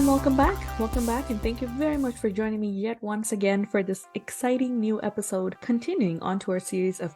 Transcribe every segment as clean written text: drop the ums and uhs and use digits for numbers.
everyone, welcome back. Welcome back, and thank you very much for joining me yet once again for this exciting new episode, continuing on to our series of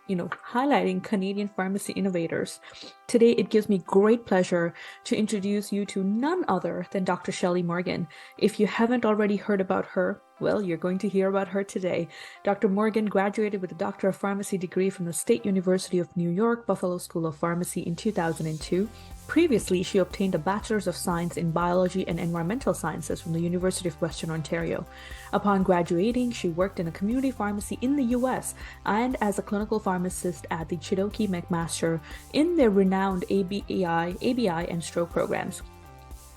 highlighting Canadian pharmacy innovators. Today, it gives me great pleasure to introduce you to none other than Dr. Shelley Morgan. If you haven't already heard about her, well, you're going to hear about her today. Dr. Morgan graduated with a Doctor of Pharmacy degree from the State University of New York, Buffalo School of Pharmacy in 2002. Previously, she obtained a Bachelor's of Science in Biology and Environmental Sciences from the University of Western Ontario. Upon graduating, she worked in a community pharmacy in the US and as a clinical pharmacist at the Chedoke-McMaster in their renowned ABI and Stroke Programs.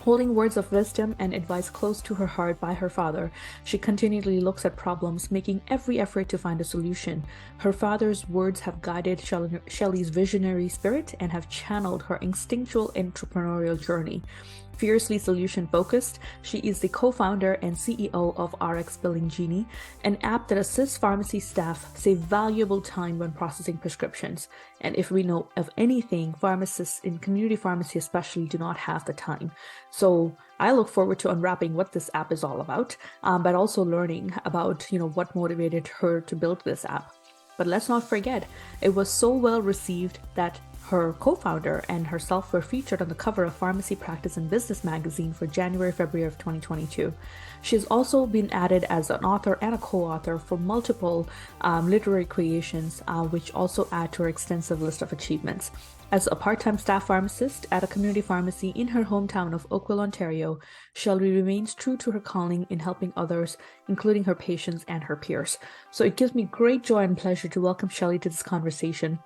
Holding words of wisdom and advice close to her heart by her father, she continually looks at problems, making every effort to find a solution. Her father's words have guided Shelley's visionary spirit and have channeled her instinctual entrepreneurial journey. Fiercely solution-focused, she is the co-founder and CEO of RxBillingGenie, an app that assists pharmacy staff save valuable time when processing prescriptions. And if we know of anything, pharmacists in community pharmacy especially do not have the time. So I look forward to unwrapping what this app is all about, but also learning about what motivated her to build this app. But let's not forget, it was so well received that her co-founder and herself were featured on the cover of Pharmacy Practice and Business magazine for January-February of 2022. She has also been added as an author and a co-author for multiple literary creations, which also add to her extensive list of achievements. As a part-time staff pharmacist at a community pharmacy in her hometown of Oakville, Ontario, Shelley remains true to her calling in helping others, including her patients and her peers. So it gives me great joy and pleasure to welcome Shelley to this conversation.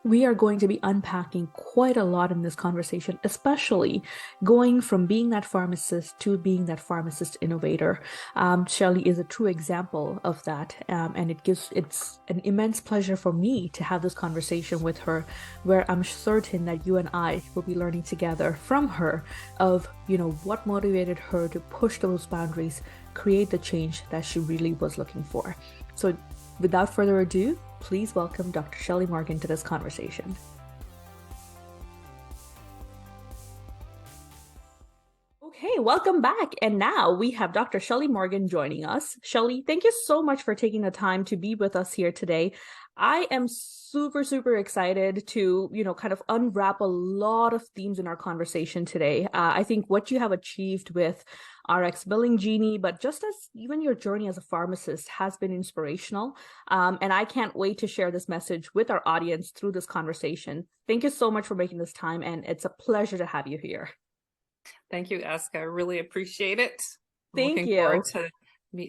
We are going to be unpacking quite a lot in this conversation, especially going from being that pharmacist to being that pharmacist innovator. Shelley is a true example of that, and it's an immense pleasure for me to have this conversation with her, where I'm certain that you and I will be learning together from her of what motivated her to push those boundaries, create the change that she really was looking for. So without further ado, please welcome Dr. Shelley Morgan to this conversation. Okay, welcome back. And now we have Dr. Shelley Morgan joining us. Shelley, thank you so much for taking the time to be with us here today. I am super excited to, kind of unwrap a lot of themes in our conversation today. I think what you have achieved with RxBillingGenie, but just as even your journey as a pharmacist has been inspirational. And I can't wait to share this message with our audience through this conversation. Thank you so much for making this time, and it's a pleasure to have you here. Thank you, Aska. I really appreciate it. Looking forward to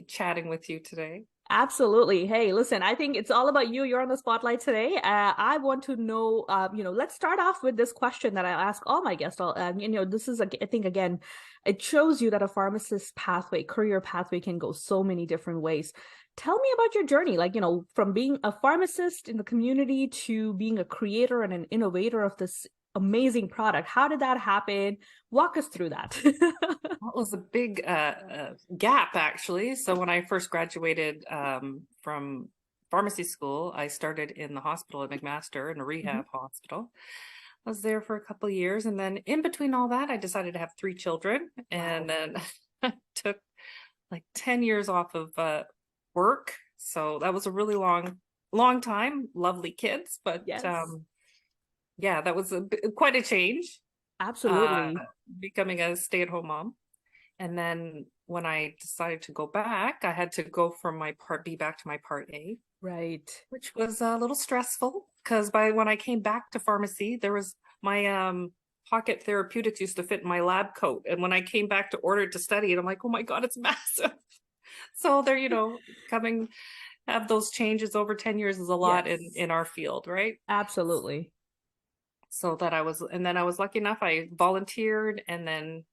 chatting with you today. Absolutely. Hey, listen, I think it's all about you. You're on the spotlight today. I want to know, let's start off with this question that I ask all my guests. This is, I think, again, it shows you that a pharmacist pathway, career pathway can go so many different ways. Tell me about your journey, from being a pharmacist in the community to being a creator and an innovator of this amazing product. How did that happen? Walk us through that. Well, it was a big gap, actually. So when I first graduated from pharmacy school, I started in the hospital at McMaster, in a rehab hospital. I was there for a couple of years. And then in between all that, I decided to have 3 children. And then I took like 10 years off of work. So that was a really long time. Lovely kids. But Yes. Yeah, that was quite a change. Absolutely. Becoming a stay-at-home mom. And then when I decided to go back, I had to go from my Part B back to my Part A. Right. Which was a little stressful because when I came back to pharmacy, there was my pocket therapeutics used to fit in my lab coat. And when I came back to order it to study it, I'm like, oh my God, it's massive. So they're, have those changes over 10 years is a lot in our field, right? Absolutely. So that I was lucky enough, I volunteered and then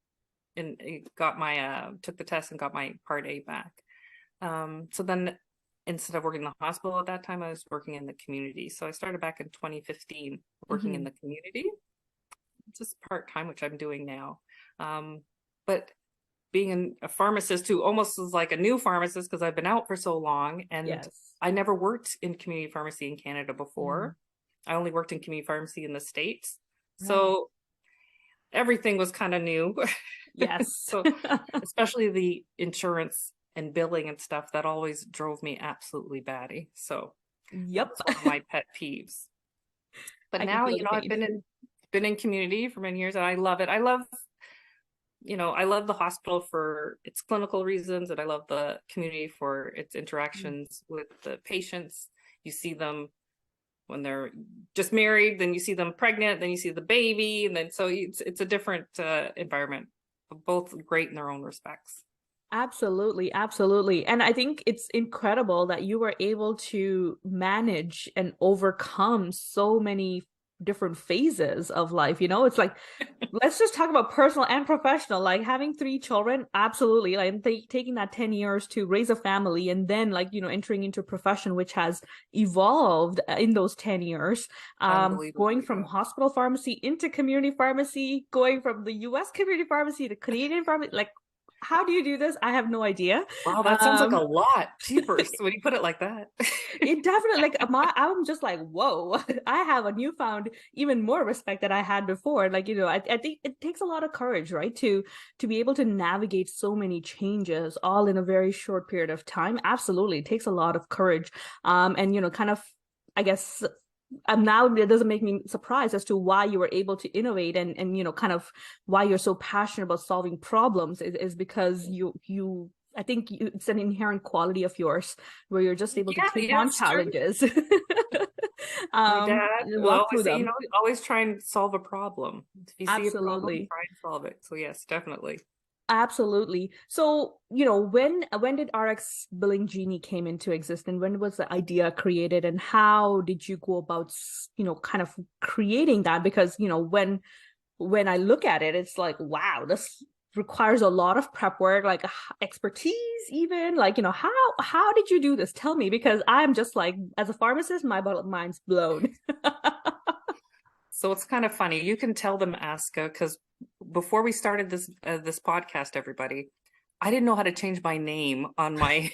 got my, took the test and got my Part A back. So then instead of working in the hospital at that time, I was working in the community. So I started back in 2015 working in the community, just part-time, which I'm doing now. But being a pharmacist who almost is like a new pharmacist because I've been out for so long, and I never worked in community pharmacy in Canada before. I only worked in community pharmacy in the States. So everything was kind of new. Yes. So especially the insurance and billing and stuff, that always drove me absolutely batty. So that Yep. was one of my pet peeves. But I can now, feel the I've pain. been in community for many years, and I love it. I love, I love the hospital for its clinical reasons, and I love the community for its interactions with the patients. You see them when they're just married, then you see them pregnant, then you see the baby, and then so it's a different environment, both great in their own respects. Absolutely, absolutely. And I think it's incredible that you were able to manage and overcome so many different phases of life. It's like, let's just talk about personal and professional. Like having three children, absolutely. Like taking that 10 years to raise a family and then like, entering into a profession which has evolved in those 10 years. Going Unbelievably, from yeah. hospital pharmacy into community pharmacy, going from the US community pharmacy to Canadian pharmacy, like how do you do this? I have no idea. Wow, that sounds like a lot. Jeepers, when you put it like that. It definitely like I'm just like, whoa, I have a newfound even more respect that I had before. Like, I think it takes a lot of courage, right? To be able to navigate so many changes all in a very short period of time. Absolutely. It takes a lot of courage. And kind of, I guess, now it doesn't make me surprised as to why you were able to innovate and kind of why you're so passionate about solving problems is because you I think it's an inherent quality of yours where you're just able to Yeah, take yeah, on it's true. challenges, My dad will walk through always say, them. always try and solve a problem. If you see a problem, Absolutely. try and solve it. So yes, definitely. Absolutely. So, when did RxBillingGenie came into existence? When was the idea created and how did you go about, kind of creating that? Because, when I look at it, it's like, wow, this requires a lot of prep work, like expertise, even like, how did you do this? Tell me, because I'm just like, as a pharmacist, my mind's blown. So it's kind of funny. You can tell them, Aska, because before we started this podcast, everybody, I didn't know how to change my name on my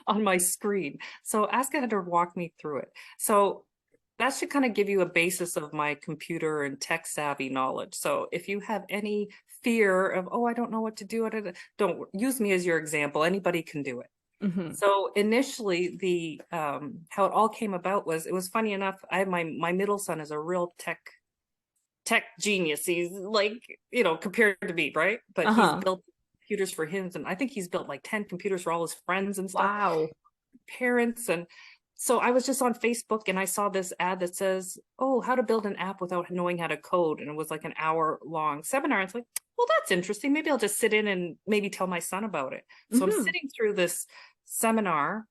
on my screen. So Aska had to walk me through it. So that should kind of give you a basis of my computer and tech savvy knowledge. So if you have any fear of, oh, I don't know what to do, don't use me as your example. Anybody can do it. Mm-hmm. So initially, the how it all came about was, it was funny enough. I have my middle son is a real tech genius. He's like, compared to me, right? But he's Uh-huh. built computers for him, and I think he's built like 10 computers for all his friends and stuff, Wow. parents. And so I was just on Facebook and I saw this ad that says, oh, how to build an app without knowing how to code. And it was like an hour-long seminar. It's like, well, that's interesting. Maybe I'll just sit in and maybe tell my son about it. So I'm Mm-hmm. sitting through this seminar,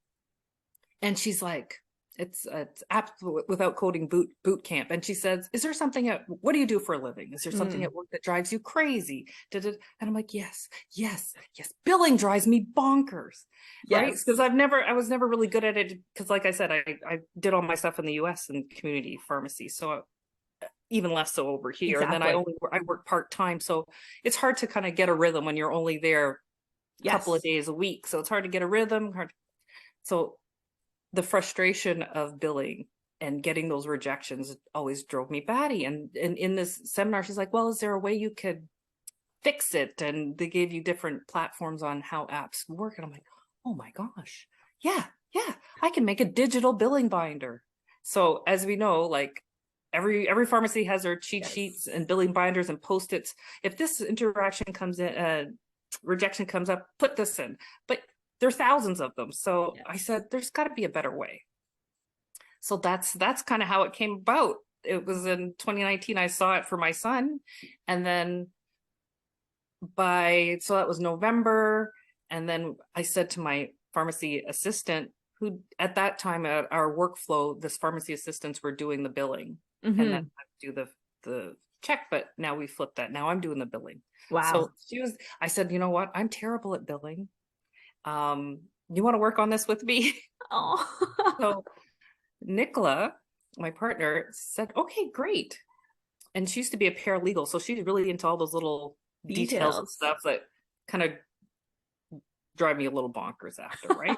and she's like, it's app without coding boot camp. And she says, is there something what do you do for a living? Is there something Mm. at work that drives you crazy? And I'm like, yes, yes, yes. Billing drives me bonkers. Right? Yes. Because I was never really good at it. Because like I said, I did all my stuff in the US in community pharmacy. So even less so over here. And then Exactly. I work part-time. So it's hard to kind of get a rhythm when you're only there a couple of Yes. days a week. So it's hard to get a rhythm. So the frustration of billing and getting those rejections always drove me batty. And in this seminar, she's like, well, is there a way you could fix it? And they gave you different platforms on how apps work. And I'm like, oh my gosh, yeah, I can make a digital billing binder. So as we know, like every pharmacy has their cheat sheets Yes. and billing binders and post-its. If this interaction comes in, rejection comes up, put this in. But there are thousands of them. So I Yes. said, there's got to be a better way. So that's kind of how it came about. It was in 2019 I saw it for my son, and then so that was November, and then I said to my pharmacy assistant, who at that time at our workflow, this pharmacy assistants were doing the billing, and then Mm-hmm. I do the check, but now we flipped that. Now I'm doing the billing. Wow. So I said, you know what? I'm terrible at billing. You want to work on this with me? Oh. So Nicola, my partner, said, okay, great. And she used to be a paralegal, so she's really into all those little details and Details. stuff that kind of drive me a little bonkers after, right?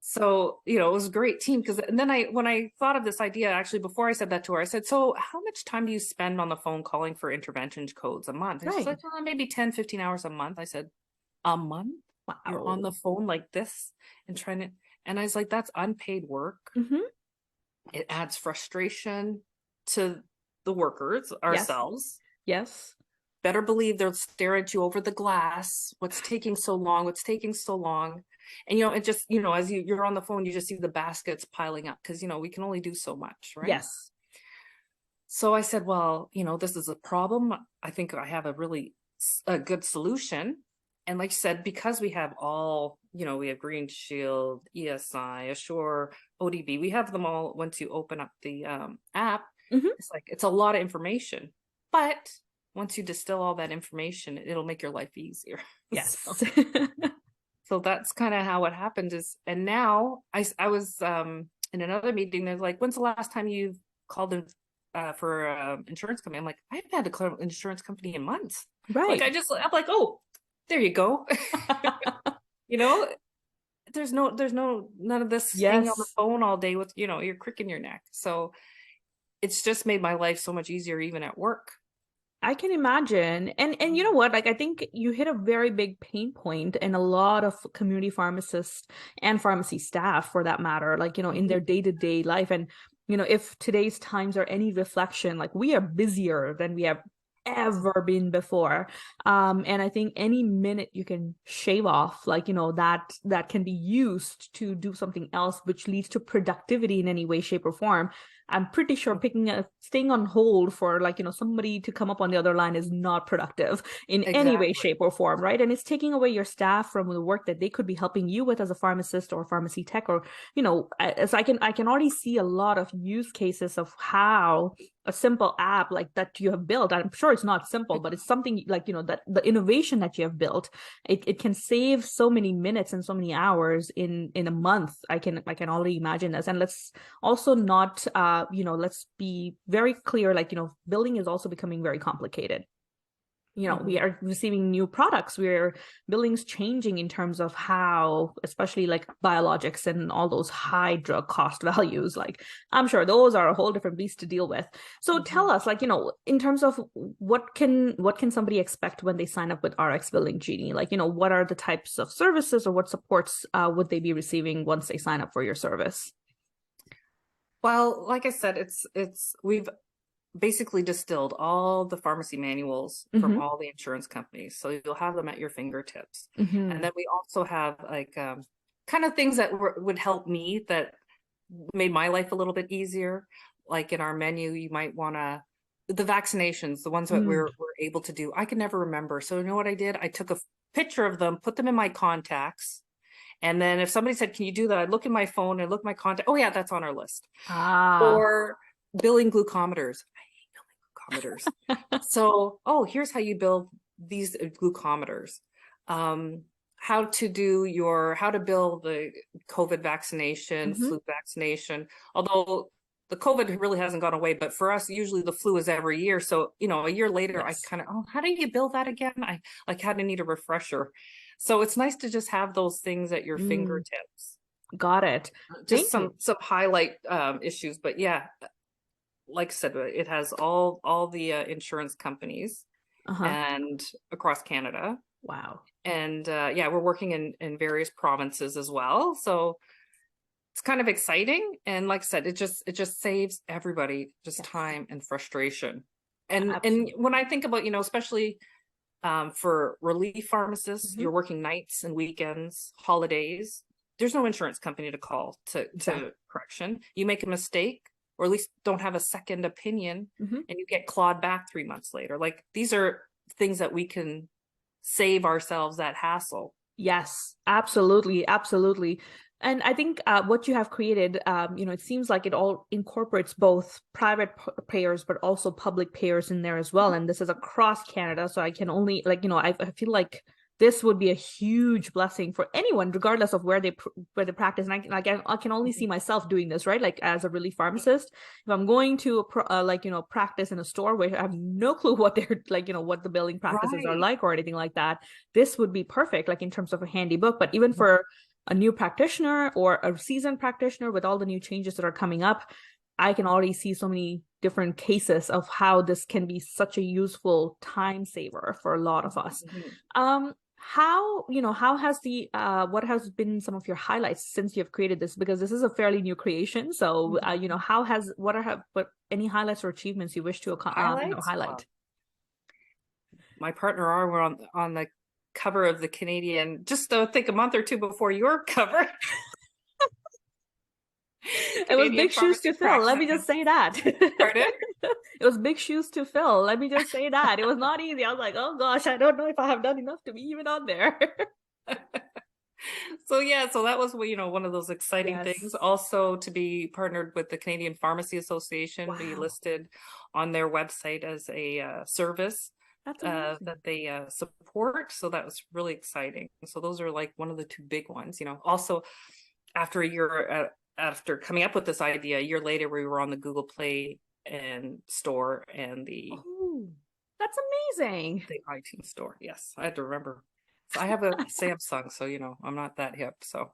So, it was a great team because, and then when I thought of this idea, actually, before I said that to her, I said, so how much time do you spend on the phone calling for intervention codes a month? And she's Right. like, maybe 10, 15 hours a month. I said, a month? You're on Wow. the phone like this and trying to, and I was like, that's unpaid work. Mm-hmm. It adds frustration to the workers, Yes. ourselves. Yes. Better believe they'll stare at you over the glass. What's taking so long? What's taking so long? And, it just, as you're on the phone, you just see the baskets piling up because, we can only do so much, right? Yes. So I said, well, this is a problem. I think I have a good solution. And like you said, because we have all, we have Green Shield, ESI, Assure, ODB, we have them all once you open up the app. Mm-hmm. It's like, it's a lot of information. But once you distill all that information, it'll make your life easier. Yes. So that's kind of how it happened and now I was in another meeting. They're like, when's the last time you've called in for insurance company? I'm like, I haven't had to call an insurance company in months. Right. I'm like, oh, there you go. There's none of this hanging on the phone all day with, your crick in your neck. So it's just made my life so much easier, even at work. I can imagine. And you know what? Like, I think you hit a very big pain point in a lot of community pharmacists and pharmacy staff, for that matter, like, in their day-to-day life. And, if today's times are any reflection, like, we are busier than we have ever been before. And I think any minute you can shave off, like, that can be used to do something else, which leads to productivity in any way, shape, or form. I'm pretty sure staying on hold for, like, somebody to come up on the other line is not productive in any way, shape, or form, right? And it's taking away your staff from the work that they could be helping you with as a pharmacist or pharmacy tech, or, as I can already see a lot of use cases of how a simple app like that you have built. I'm sure it's not simple, but it's something like, that the innovation that you have built, it can save so many minutes and so many hours in a month. I can already imagine this. And let's also not, let's be very clear, like, billing is also becoming very complicated. We are receiving new products. Billing's changing in terms of how, especially like biologics and all those high drug cost values, like, I'm sure those are a whole different beast to deal with. So tell us, like, in terms of what can somebody expect when they sign up with RxBillingGenie? Like, what are the types of services or what supports would they be receiving once they sign up for your service? Well, like I said, we've basically distilled all the pharmacy manuals from all the insurance companies. So you'll have them at your fingertips. And then we also have like kind of things that would help me, that made my life a little bit easier. Like in our menu, you might want to, the vaccinations, the ones that we're able to do, I can never remember. So you know what I did? I took a picture of them, put them in my contacts. And then if somebody said, can you do that? I'd look in my phone and look my contact. Oh yeah, that's on our list. Or billing glucometers. So, here's how you build these glucometers. How to bill the COVID vaccination, flu vaccination. Although the COVID really hasn't gone away, but for us, usually the flu is every year. So, a year later, I kind of, how do you bill that again? I kind of need a refresher. So it's nice to just have those things at your fingertips. Got it. Just some highlight issues, but yeah. Like I said, it has all the insurance companies and across Canada. Wow. And we're working in various provinces as well. So it's kind of exciting. And like I said, it just saves everybody just time and frustration. And when I think about, especially for relief pharmacists, you're working nights and weekends, holidays, there's no insurance company to call to correction. You make a mistake, or at least don't have a second opinion, and you get clawed back 3 months later. Like, these are things that we can save ourselves that hassle. Yes, absolutely. Absolutely. And I think what you have created, it seems like it all incorporates both private payers, but also public payers in there as well. And this is across Canada. So I can only, I feel like this would be a huge blessing for anyone, regardless of where they practice. And I can only see myself doing this, right? Like, as a relief pharmacist, if I'm going to practice in a store where I have no clue what they're what the billing practices are like or anything like that, this would be perfect, like in terms of a handy book. But even for a new practitioner or a seasoned practitioner, with all the new changes that are coming up, I can already see so many different cases of how this can be such a useful time saver for a lot of us. How has what has been some of your highlights since you've created this? Because this is a fairly new creation. So, what any highlights or achievements you wish to Highlights? highlight? My partner R were on the cover of the Canadian, just I think a month or two before your cover. It was big shoes to fill. Let me just say that. Pardon? It was big shoes to fill. Let me just say that. It was not easy. I was like, oh gosh, I don't know if I have done enough to be even on there. So that was one of those exciting things. Also, to be partnered with the Canadian Pharmacy Association, be listed on their website as a service that they support. So that was really exciting. So those are like one of the two big ones. Also, after a year after coming up with this idea, a year later we were on the Google Play and store and that's amazing. The iTunes store. Yes, I had to remember. So I have a Samsung, so I'm not that hip. So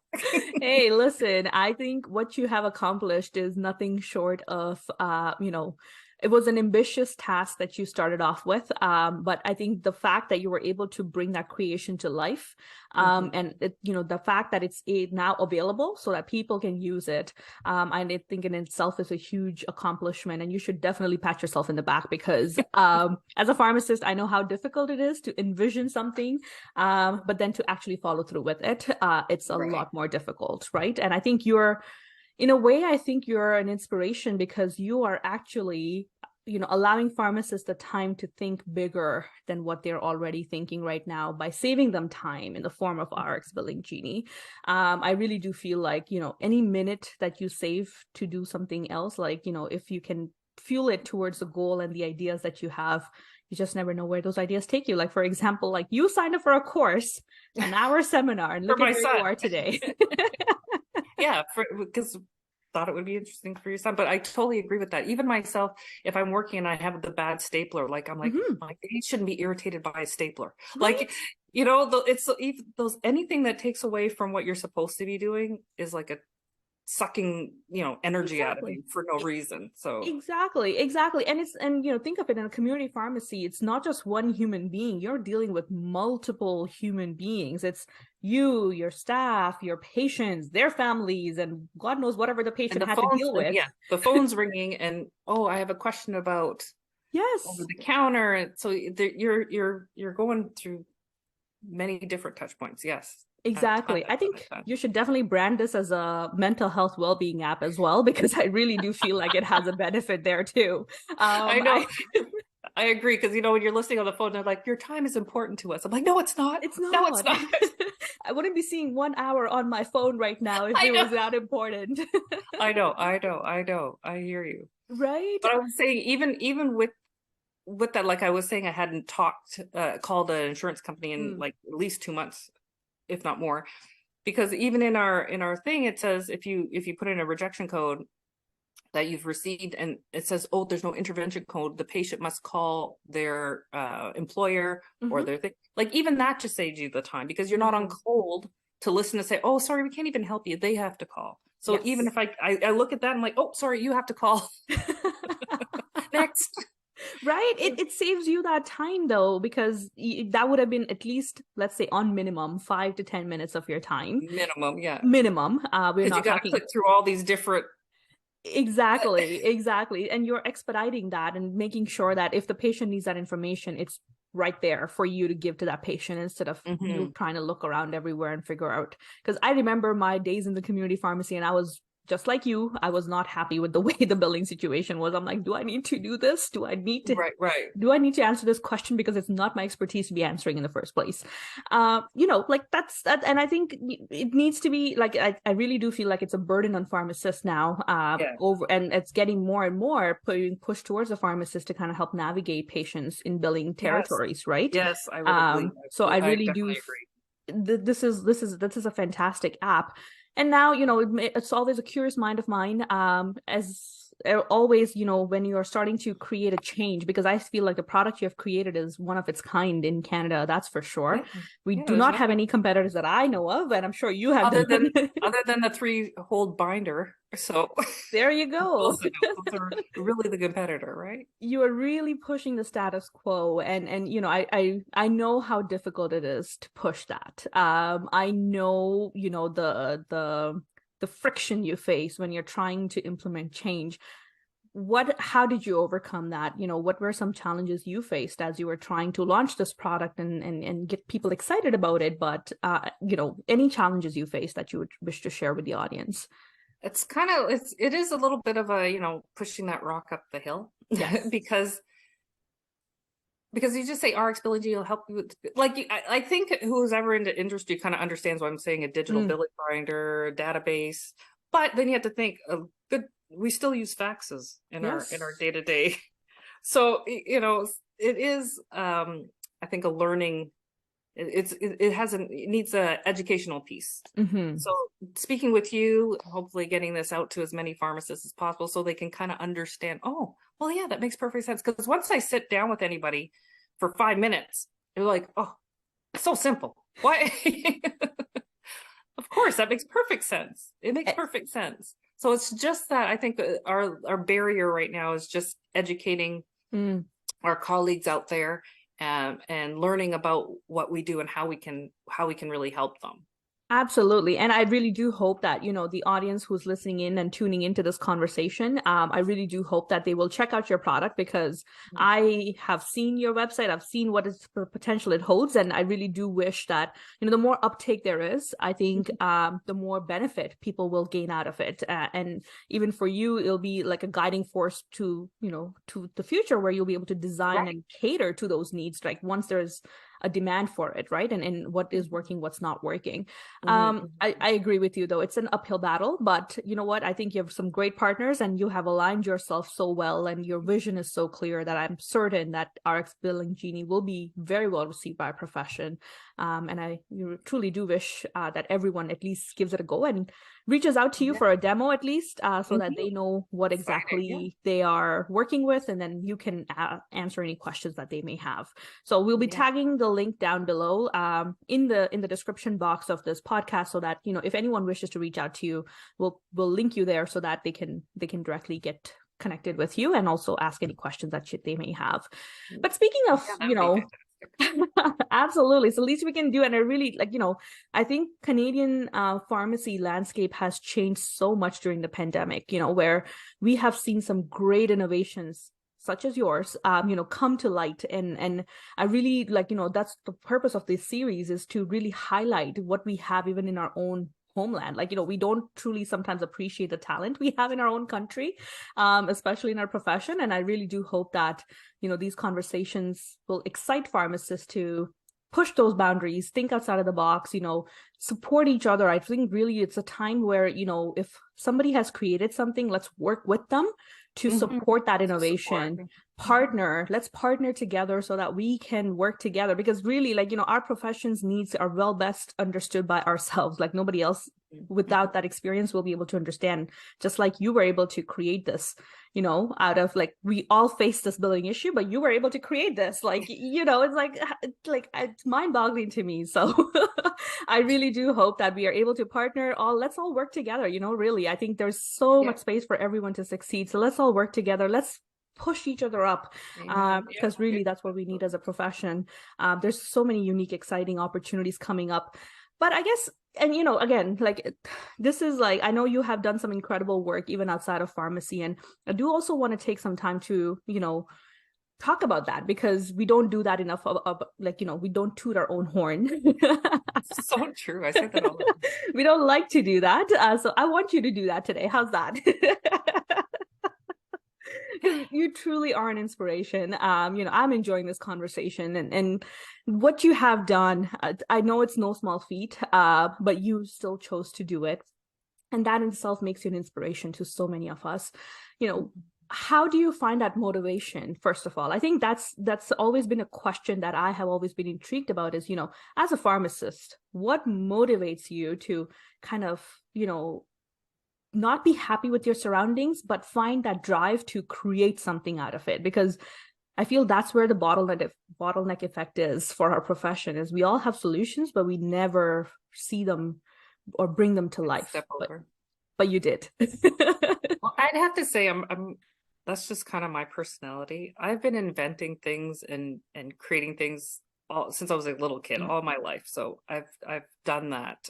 hey, listen, I think what you have accomplished is nothing short of it was an ambitious task that you started off with, but I think the fact that you were able to bring that creation to life, and the fact that it's now available so that people can use it, I think in itself is a huge accomplishment, and you should definitely pat yourself in the back, because as a pharmacist, I know how difficult it is to envision something, but then to actually follow through with it, it's a lot more difficult, right? And I think in a way, I think you're an inspiration, because you are actually, allowing pharmacists the time to think bigger than what they're already thinking right now by saving them time in the form of RxBillingGenie. I really do feel like, any minute that you save to do something else, like, if you can fuel it towards the goal and the ideas that you have, you just never know where those ideas take you. Like, for example, like you signed up for a course, an hour seminar, and look at where you are today. Yeah, because thought it would be interesting for your son, but I totally agree with that. Even myself, if I'm working and I have the bad stapler, like I'm like, my face shouldn't be irritated by a stapler. Right? Like, it's those anything that takes away from what you're supposed to be doing is like a sucking energy out of you for no reason. So exactly. And think of it, in a community pharmacy, it's not just one human being. You're dealing with multiple human beings. It's you, your staff, your patients, their families, and God knows whatever the patient had to deal with. Yeah, the phone's ringing, and I have a question about over the counter, and so you're going through many different touch points. Yes. Exactly. I think you should definitely brand this as a mental health well-being app as well, because I really do feel like it has a benefit there too. I know. I agree, because when you're listening on the phone, they're like, your time is important to us. I'm like, no, it's not. It's not. No, it's not. I wouldn't be seeing 1 hour on my phone right now if it was that important. I know. I hear you. Right. But I was saying, even with that, like I was saying, I hadn't called an insurance company in like at least 2 months, if not more, because even in our thing, it says if you put in a rejection code that you've received, and it says, there's no intervention code, the patient must call their employer or their thing. Like, even that just saves you the time, because you're not on hold to listen to say, oh, sorry, we can't even help you. They have to call. So even if I look at that, I'm like, oh, sorry, you have to call. Next. Right. It saves you that time, though, because that would have been at least, let's say, on minimum 5 to 10 minutes of your time. Minimum, yeah. Minimum. We're not you got to click through all these different. Exactly. And you're expediting that and making sure that if the patient needs that information, it's right there for you to give to that patient, instead of you trying to look around everywhere and figure out. Because I remember my days in the community pharmacy, and I was just like you, I was not happy with the way the billing situation was. I'm like, do I need to do this? Do I need to do I need to answer this question, because it's not my expertise to be answering in the first place? Like that's that. And I think it needs to be like, I really do feel like it's a burden on pharmacists now, and it's getting more and more being pushed towards the pharmacist to kind of help navigate patients in billing territories, right? Yes, I really agree. So I really do agree. This is a fantastic app. And now, it's always a curious mind of mine, as always, when you're starting to create a change, because I feel like the product you have created is one of its kind in Canada, that's for sure. We do there's not have nothing any competitors that I know of, and I'm sure you have other them. than the 3-hole binder. So There you go. those are really the competitor, right? You are really pushing the status quo, and I know how difficult it is to push that. I know, the friction you face when you're trying to implement change. How did you overcome that? What were some challenges you faced as you were trying to launch this product and get people excited about it? But any challenges you faced that you would wish to share with the audience? It's it is a little bit of a, pushing that rock up the hill. Yes. because you just say RxBillingGenie will help you with, like, I think who's ever into industry kind of understands what I'm saying, a digital billing binder, database. But then you have to think we still use faxes in our day-to-day. So, it is I think a learning, it needs a educational piece. So speaking with you, hopefully getting this out to as many pharmacists as possible so they can kind of understand, oh, well, yeah, that makes perfect sense. Because once I sit down with anybody for 5 minutes, they're like, oh, it's so simple. Why? Of course, that makes perfect sense. It makes perfect sense. So it's just that I think our barrier right now is just educating our colleagues out there and learning about what we do and how we can really help them. Absolutely. And I really do hope that, the audience who's listening in and tuning into this conversation, I really do hope that they will check out your product, because I have seen your website. I've seen what is the potential it holds. And I really do wish that, the more uptake there is, I think the more benefit people will gain out of it. And even for you, it'll be like a guiding force to, to the future, where you'll be able to design and cater to those needs. Like once there's a demand for it, right? And what is working, what's not working. I agree with you, though. It's an uphill battle, but you know what? I think you have some great partners, and you have aligned yourself so well, and your vision is so clear that I'm certain that RxBillingGenie will be very well received by a profession. And I truly do wish that everyone at least gives it a go and reaches out to you for a demo at least, so that they know what exactly they are working with, and then you can answer any questions that they may have. So we'll be tagging the link down below in the description box of this podcast, so that if anyone wishes to reach out to you, we'll link you there so that they can directly get connected with you and also ask any questions that they may have. But speaking of absolutely, so the least we can do, and I really I think Canadian pharmacy landscape has changed so much during the pandemic, where we have seen some great innovations such as yours come to light, and I really that's the purpose of this series, is to really highlight what we have even in our own homeland. We don't truly sometimes appreciate the talent we have in our own country, especially in our profession. And I really do hope that these conversations will excite pharmacists to push those boundaries, think outside of the box, support each other. I think really it's a time where if somebody has created something, let's work with them to support that innovation. Let's partner together so that we can work together, because really our profession's needs are well best understood by ourselves. Like nobody else without that experience will be able to understand, just like you were able to create this out of we all face this billing issue, but you were able to create this, it's mind-boggling to me. So I really do hope that we are able to partner. Let's all work together. Really, I think there's so much space for everyone to succeed. So let's all work together. Let's push each other up, because really that's what we need as a profession. There's so many unique, exciting opportunities coming up. But I guess, and again, this is I know you have done some incredible work even outside of pharmacy, and I do also want to take some time to talk about that, because we don't do that enough we don't toot our own horn. So true. I say that all the time. We don't like to do that, so I want you to do that today. How's that? You truly are an inspiration. I'm enjoying this conversation, and what you have done, I know it's no small feat, but you still chose to do it, and that in itself makes you an inspiration to so many of us. How do you find that motivation? First of all, I think that's always been a question that I have always been intrigued about, is as a pharmacist, what motivates you to kind of not be happy with your surroundings, but find that drive to create something out of it. Because I feel that's where the bottleneck effect is for our profession, is we all have solutions, but we never see them or bring them to life. Step over. But you did. Well, I'd have to say I'm that's just kind of my personality. I've been inventing things and creating things since I was a little kid, all my life. So I've done that.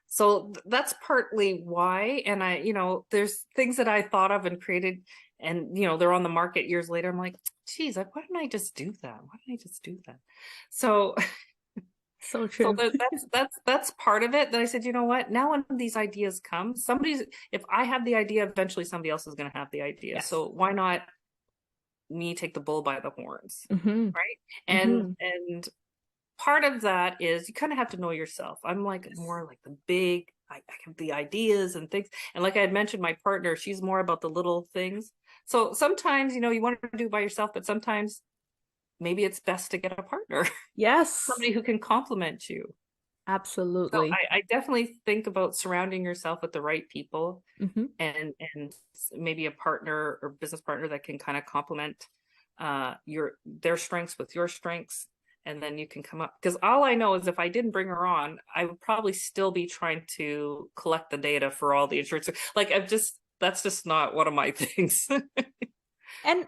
So that's partly why. And I, there's things that I thought of and created, and they're on the market years later. I'm like, geez, why didn't I just do that? Why didn't I just do that? So so true. So that's part of it, that I said, you know what, now when these ideas come, if I have the idea, eventually somebody else is going to have the idea. Yes. So why not me take the bull by the horns? Right. And part of that is you kind of have to know yourself. I'm like more like the big, I have the ideas and things. And like I had mentioned, my partner, she's more about the little things. So sometimes, you want to do it by yourself, but sometimes maybe it's best to get a partner. Yes. Somebody who can complement you. Absolutely. So I definitely think about surrounding yourself with the right people, and maybe a partner or business partner that can kind of complement their strengths with your strengths. And then you can come up, because all I know is if I didn't bring her on, I would probably still be trying to collect the data for all the insurance. Like that's just not one of my things. And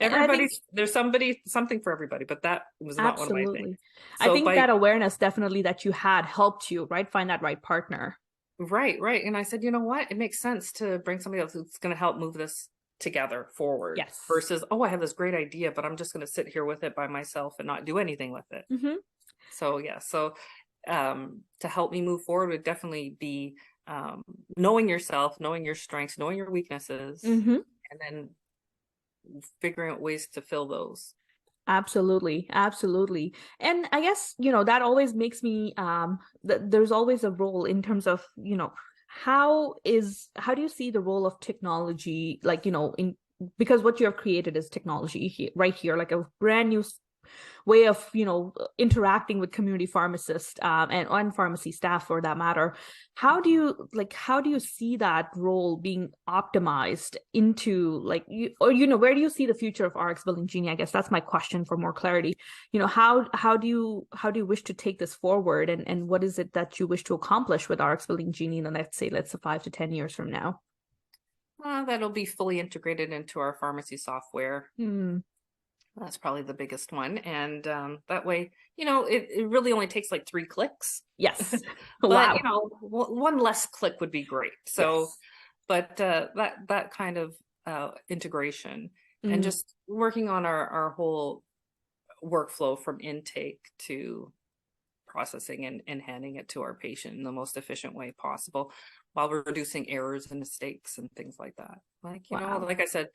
there's something for everybody, but that was not one of my things. So I think that awareness definitely that you had helped you, right? Find that right partner. Right. And I said, you know what? It makes sense to bring somebody else who's going to help move this together forward. Yes. Versus, I have this great idea, but I'm just going to sit here with it by myself and not do anything with it. So yeah. So to help me move forward would definitely be knowing yourself, knowing your strengths, knowing your weaknesses, and then figuring out ways to fill those. Absolutely. And I guess, that always makes me, there's always a role in terms of, how do you see the role of technology, like, because what you have created is technology right here, like a brand new way of interacting with community pharmacists and pharmacy staff for that matter. How do you see that role being optimized into where do you see the future of RxBillingGenie? I guess that's my question for more clarity. How do you wish to take this forward, and what is it that you wish to accomplish with RxBillingGenie in the let's say 5 to 10 years from now? That'll be fully integrated into our pharmacy software. That's probably the biggest one. And that way, it really only takes like 3 clicks. Yes. But, one less click would be great. So, yes. But that kind of integration and just working on our whole workflow from intake to processing and handing it to our patient in the most efficient way possible, while we're reducing errors and mistakes and things like that. Like, like I said,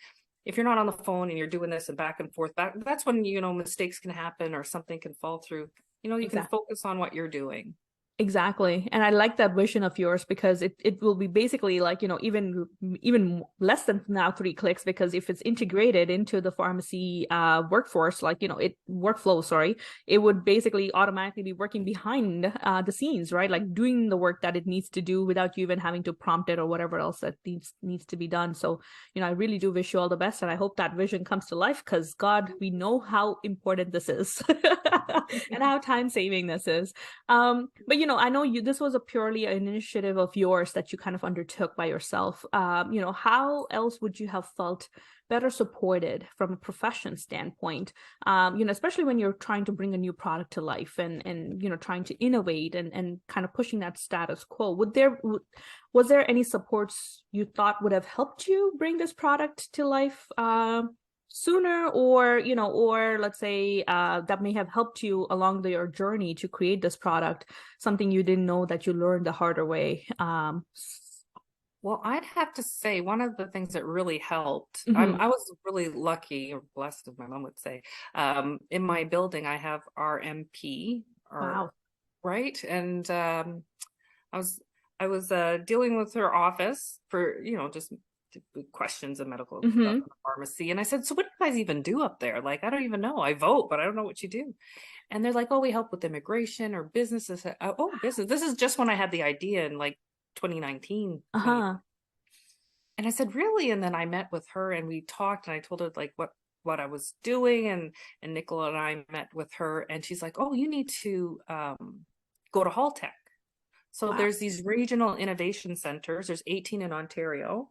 if you're not on the phone and you're doing this and back and forth, that's when, mistakes can happen or something can fall through. You can focus on what you're doing. Exactly. And I like that vision of yours, because it will be basically like, even less than now 3 clicks, because if it's integrated into the pharmacy workforce, it would basically automatically be working behind the scenes, right? Like doing the work that it needs to do without you even having to prompt it or whatever else that needs to be done. So, I really do wish you all the best. And I hope that vision comes to life, because God, we know how important this is and how time saving this is. But I know this was a purely an initiative of yours that you kind of undertook by yourself. How else would you have felt better supported from a profession standpoint? Especially when you're trying to bring a new product to life and trying to innovate and kind of pushing that status quo. Was there any supports you thought would have helped you bring this product to life sooner, or let's say that may have helped you along your journey to create this product, something you didn't know that you learned the harder way? Well, I'd have to say one of the things that really helped, I was really lucky or blessed, as my mom would say. In my building, I have RMP. Wow. Right. And I was dealing with her office for, just questions of medical stuff in the pharmacy. And I said, so what do you guys even do up there? Like, I don't even know. I vote, but I don't know what you do. And they're like, oh, we help with immigration or business. I said, oh, business. This is just when I had the idea, and like 2019. Uh-huh. And I said, really? And then I met with her and we talked and I told her like what I was doing, and Nicola and I met with her and she's like, oh, you need to go to Haltech. So Wow. there's these regional innovation centers. There's 18 in Ontario,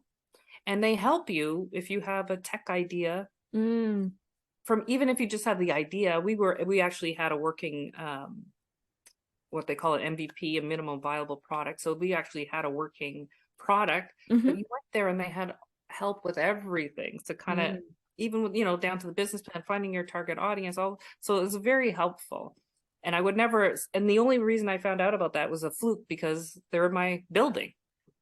and they help you if you have a tech idea. From even if you just have the idea, we actually had a working what they call an MVP, a minimum viable product. So we actually had a working product, but you went there and they had help with everything. So kind of even with, down to the business plan, finding your target audience, all. So it was very helpful. And I would never, and the only reason I found out about that was a fluke because they're in my building.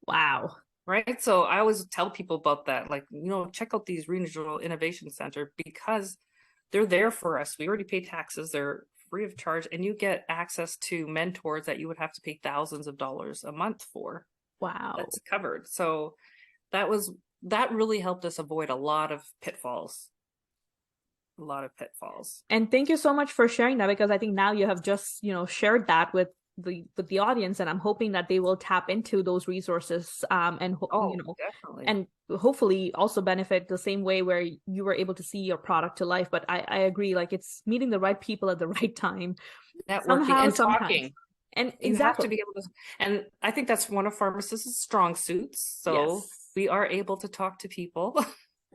Wow. Right. So I always tell people about that, like, check out these regional innovation center because they're there for us. We already pay taxes. They're free of charge, and you get access to mentors that you would have to pay thousands of dollars a month for. Wow. That's covered. So that really helped us avoid a lot of pitfalls. And thank you so much for sharing that, because I think now you have just, shared that with the audience, and I'm hoping that they will tap into those resources and definitely, and hopefully also benefit the same way where you were able to see your product to life. But I agree, like, it's meeting the right people at the right time, networking and talking. And you have to be able to, and I think that's one of pharmacists' strong suits. So we are able to talk to people.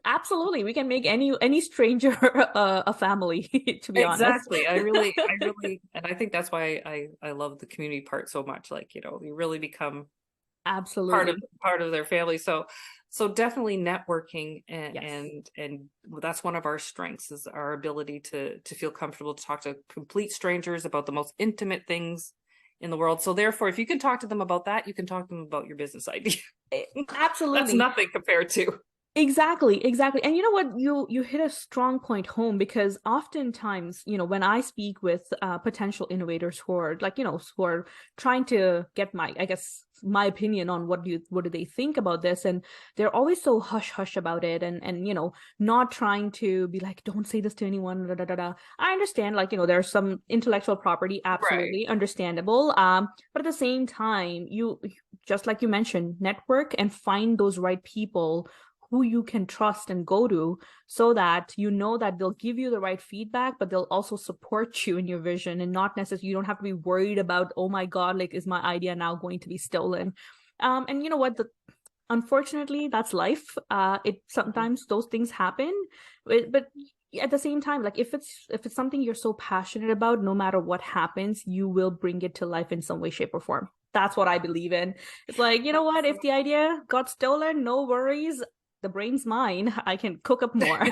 Absolutely, we can make any stranger a family. To be honest, exactly. I really, and I think that's why I love the community part so much. Like, you really become absolutely part of their family. So definitely networking, and that's one of our strengths, is our ability to feel comfortable to talk to complete strangers about the most intimate things in the world. So therefore, if you can talk to them about that, you can talk to them about your business idea. Absolutely. That's nothing compared to. Exactly. And you know what, you hit a strong point home, because oftentimes, when I speak with potential innovators who are like, who are trying to get my opinion on what do they think about this, and they're always so hush about it, and not trying to be like, don't say this to anyone, da, da, da, da. I understand, like, there's some intellectual property, absolutely understandable, but at the same time, you just like you mentioned, network and find those right people who you can trust and go to, so that that they'll give you the right feedback, but they'll also support you in your vision, and not necessarily, you don't have to be worried about, oh my God, like, is my idea now going to be stolen? And you know what, unfortunately, that's life. It sometimes those things happen, but at the same time, like, if it's something you're so passionate about, no matter what happens, you will bring it to life in some way, shape, or form. That's what I believe in. It's like, you know what, if the idea got stolen, no worries, the brain's mine. I can cook up more. I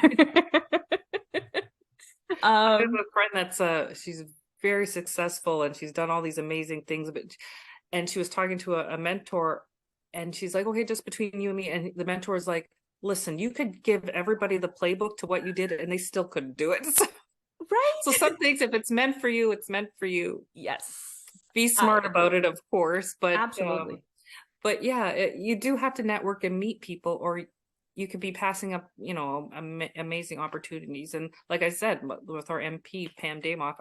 have a friend that's she's very successful and she's done all these amazing things, and she was talking to a mentor, and she's like, okay, just between you and me, and the mentor is like, listen, you could give everybody the playbook to what you did and they still couldn't do it. Right. So some things, if it's meant for you, it's meant for you. Yes. Be smart about it, of course, but absolutely. But yeah, you do have to network and meet people, or you could be passing up, amazing opportunities. And like I said, with our MP, Pam Damoff,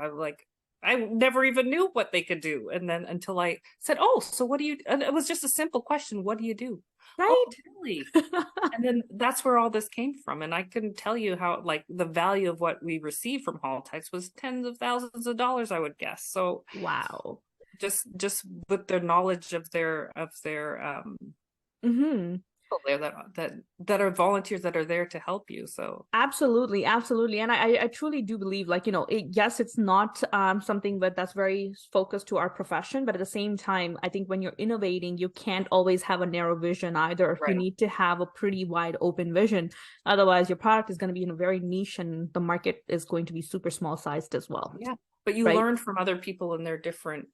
I never even knew what they could do. And then until I said, oh, so what do you, and it was just a simple question. What do you do? Right. Oh, really? And then that's where all this came from. And I couldn't tell you how, like, the value of what we received from Haltech was tens of thousands of dollars, I would guess. So wow. Just with their knowledge of their there that are volunteers that are there to help you. So absolutely. And I truly do believe, like, yes, it's not something that's very focused to our profession, but at the same time, I think when you're innovating, you can't always have a narrow vision either. You need to have a pretty wide open vision, otherwise your product is going to be in a very niche, and the market is going to be super small sized as well. But you learn from other people and their different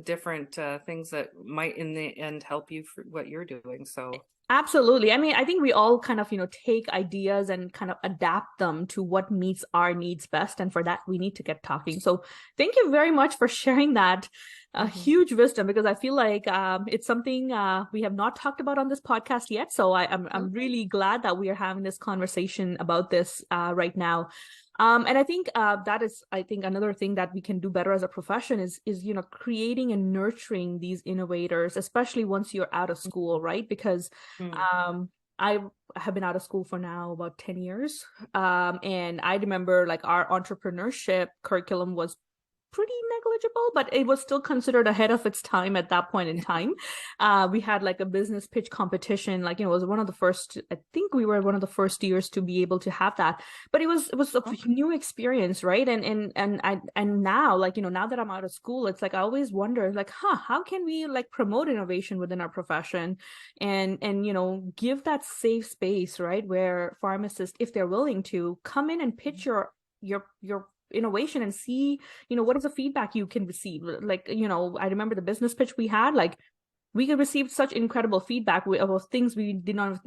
different things that might in the end help you for what you're doing. So absolutely. I mean, I think we all kind of, take ideas and kind of adapt them to what meets our needs best. And for that, we need to get talking. So thank you very much for sharing that huge wisdom, because I feel like it's something we have not talked about on this podcast yet. So I'm really glad that we are having this conversation about this right now. And I think that is, I think, another thing that we can do better as a profession is creating and nurturing these innovators, especially once you're out of school, right? Because I have been out of school for now about 10 years. And I remember like our entrepreneurship curriculum was pretty negligible, but it was still considered ahead of its time at that point in time. We had like a business pitch competition, like, it was one of the first, I think we were one of the first years to be able to have that. But it was a new experience, right? And now, like, now that I'm out of school, it's like I always wonder, like, how can we like promote innovation within our profession and give that safe space, right? Where pharmacists, if they're willing to, come in and pitch your innovation and see what is the feedback you can receive. Like, I remember the business pitch we had, like we could receive such incredible feedback of things we did not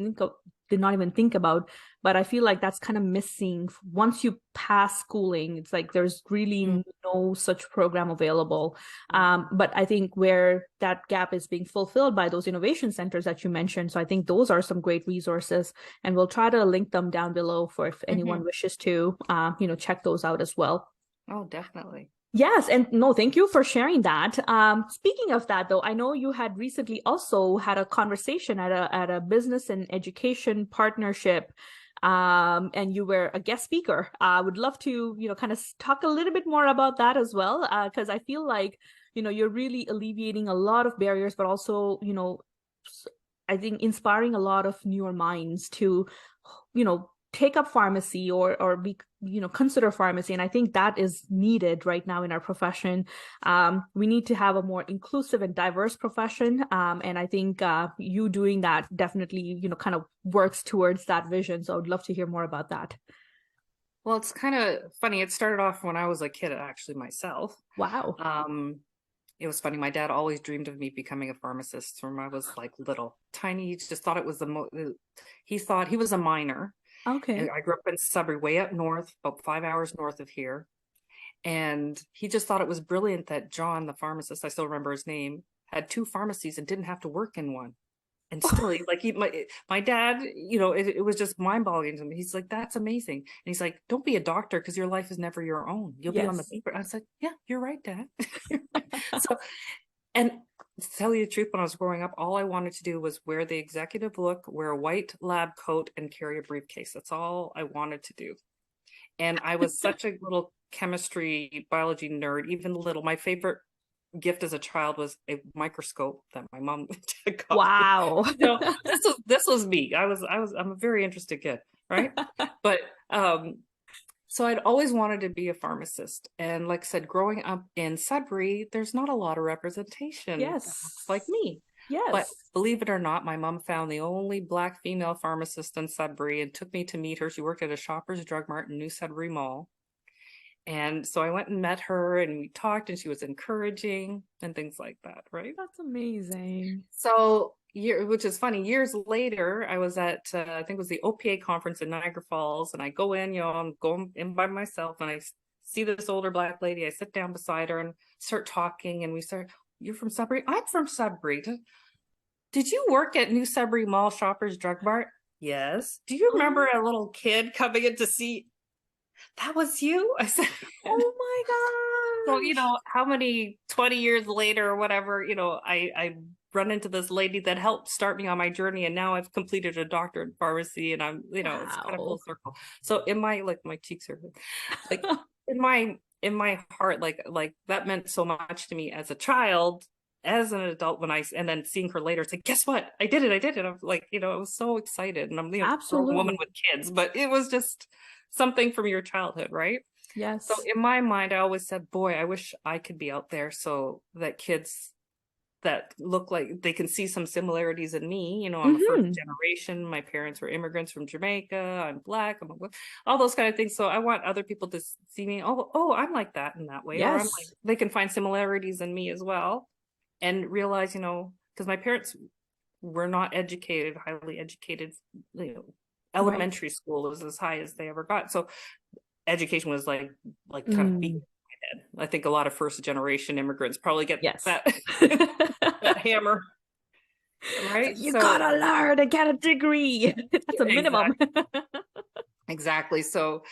even think about. But I feel like that's kind of missing once you pass schooling. It's like there's really no such program available. But I think where that gap is being fulfilled by those innovation centers that you mentioned. So I think those are some great resources, and we'll try to link them down below for if anyone wishes to check those out as well. Oh, definitely. Yes, and no, thank you for sharing that. Speaking of that, though, I know you had recently also had a conversation at a business and education partnership, and you were a guest speaker. I would love to, kind of talk a little bit more about that as well, because I feel like, you're really alleviating a lot of barriers, but also, I think inspiring a lot of newer minds to, take up pharmacy or be consider pharmacy. And I think that is needed right now in our profession. We need to have a more inclusive and diverse profession, and I think you doing that definitely kind of works towards that vision. So I would love to hear more about that. Well, it's kind of funny. It started off when I was a kid, actually, myself. Wow. It was funny. My dad always dreamed of me becoming a pharmacist from I was like little, tiny. He just thought it was he thought he was a miner. Okay. I grew up in Sudbury, way up north, about 5 hours north of here. And he just thought it was brilliant that John, the pharmacist, I still remember his name, had 2 pharmacies and didn't have to work in one. And still, like, my dad, it was just mind-boggling to me. He's like, that's amazing. And he's like, don't be a doctor because your life is never your own. You'll be on the paper. I was like, yeah, you're right, Dad. So, and to tell you the truth, when I was growing up, all I wanted to do was wear the executive look, wear a white lab coat, and carry a briefcase. That's all I wanted to do. And I was such a little chemistry, biology nerd, even little. My favorite gift as a child was a microscope that my mom got. Wow. This was me. I'm a very interested kid, right? But so I'd always wanted to be a pharmacist. And like I said, growing up in Sudbury, there's not a lot of representation. Yes. Like me. Yes. But believe it or not, my mom found the only Black female pharmacist in Sudbury and took me to meet her. She worked at a Shoppers Drug Mart in New Sudbury Mall. And so I went and met her and we talked, and she was encouraging and things like that, right? That's amazing. So, which is funny, years later, I was at, I think it was the OPA conference in Niagara Falls, and I go in, I'm going in by myself, and I see this older Black lady. I sit down beside her and start talking, and we start, you're from Sudbury? I'm from Sudbury. Did you work at New Sudbury Mall Shoppers Drug Mart? Yes. Do you remember a little kid coming in to see? That was you? I said, oh my God. So, how many 20 years later or whatever, I run into this lady that helped start me on my journey, and now I've completed a doctorate in pharmacy, and I'm, it's kind of full circle. So in my cheeks are like in my heart, like that meant so much to me as a child, as an adult, and then seeing her later, it's like, guess what? I did it. I'm like, I was so excited, and I'm a grown woman with kids, but it was just something from your childhood, right? Yes. So in my mind, I always said, boy, I wish I could be out there so that kids that look like they can see some similarities in me. I'm a first generation. My parents were immigrants from Jamaica. I'm Black. All those kind of things. So I want other people to see me. Oh, I'm like that in that way. Yes. Or I'm like, they can find similarities in me as well, and realize, because my parents were not educated, highly educated. Elementary school was as high as they ever got. So education was like kind of beat in my head. I think a lot of first generation immigrants probably get that, that hammer. Right? You gotta learn to get a degree. That's a minimum. Exactly. So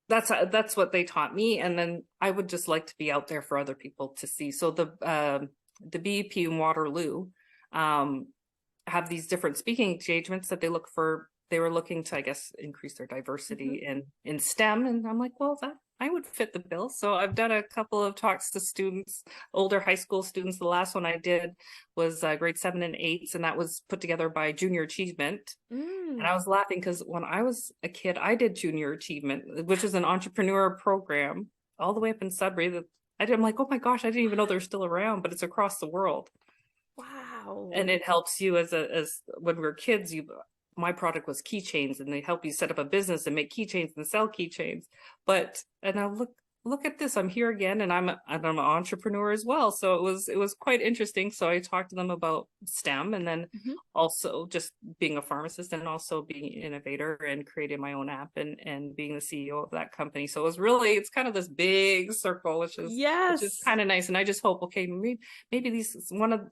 that's what they taught me. And then I would just like to be out there for other people to see. So the BEP in Waterloo have these different speaking engagements that they were looking to, I guess, increase their diversity in STEM. And I'm like, well, that I would fit the bill. So I've done a couple of talks to students, older high school students. The last one I did was grade 7 and 8, and that was put together by Junior Achievement. And I was laughing because when I was a kid, I did Junior Achievement, which is an entrepreneurial program all the way up in Sudbury. I'm like, oh my gosh, I didn't even know they're still around, but it's across the world. Wow. And it helps you as when we were kids, my product was keychains, and they help you set up a business and make keychains and sell keychains. And now look at this, I'm here again, and I'm an entrepreneur as well. So it was quite interesting. So I talked to them about STEM, and then also just being a pharmacist, and also being an innovator and creating my own app, and being the CEO of that company. So it's kind of this big circle, which is kind of nice. And I just hope, okay, maybe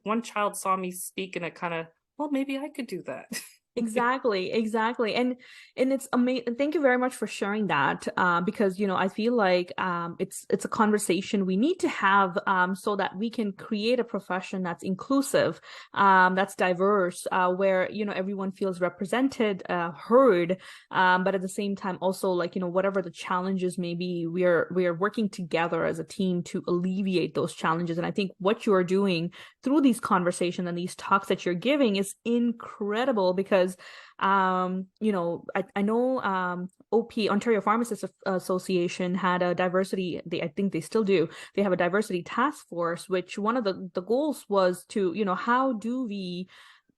one child saw me speak, and it kind of, well, maybe I could do that. Exactly. And it's amazing. Thank you very much for sharing that, because I feel like it's a conversation we need to have, so that we can create a profession that's inclusive, that's diverse, where everyone feels represented, heard, but at the same time also, like, whatever the challenges may be, we are working together as a team to alleviate those challenges. And I think what you are doing through these conversations and these talks that you're giving is incredible, because I know OP, Ontario Pharmacists Association, had a diversity, I think they still do, they have a diversity task force, which one of the goals was to, how do we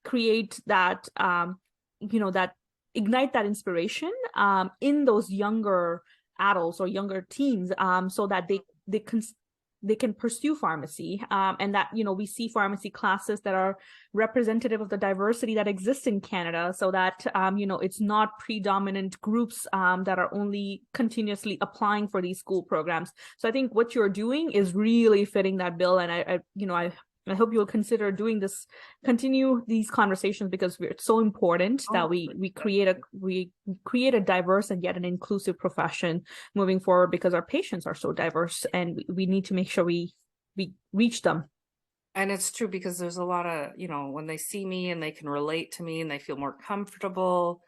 create that, that ignite that inspiration in those younger adults or younger teens, so that they can pursue pharmacy, and that we see pharmacy classes that are representative of the diversity that exists in Canada, so that it's not predominant groups that are only continuously applying for these school programs. So I think what you're doing is really fitting that bill, and I hope you'll consider continue these conversations, because it's so important that we create a diverse and yet an inclusive profession moving forward, because our patients are so diverse, and we need to make sure we reach them. And it's true, because there's a lot of, when they see me and they can relate to me and they feel more comfortable,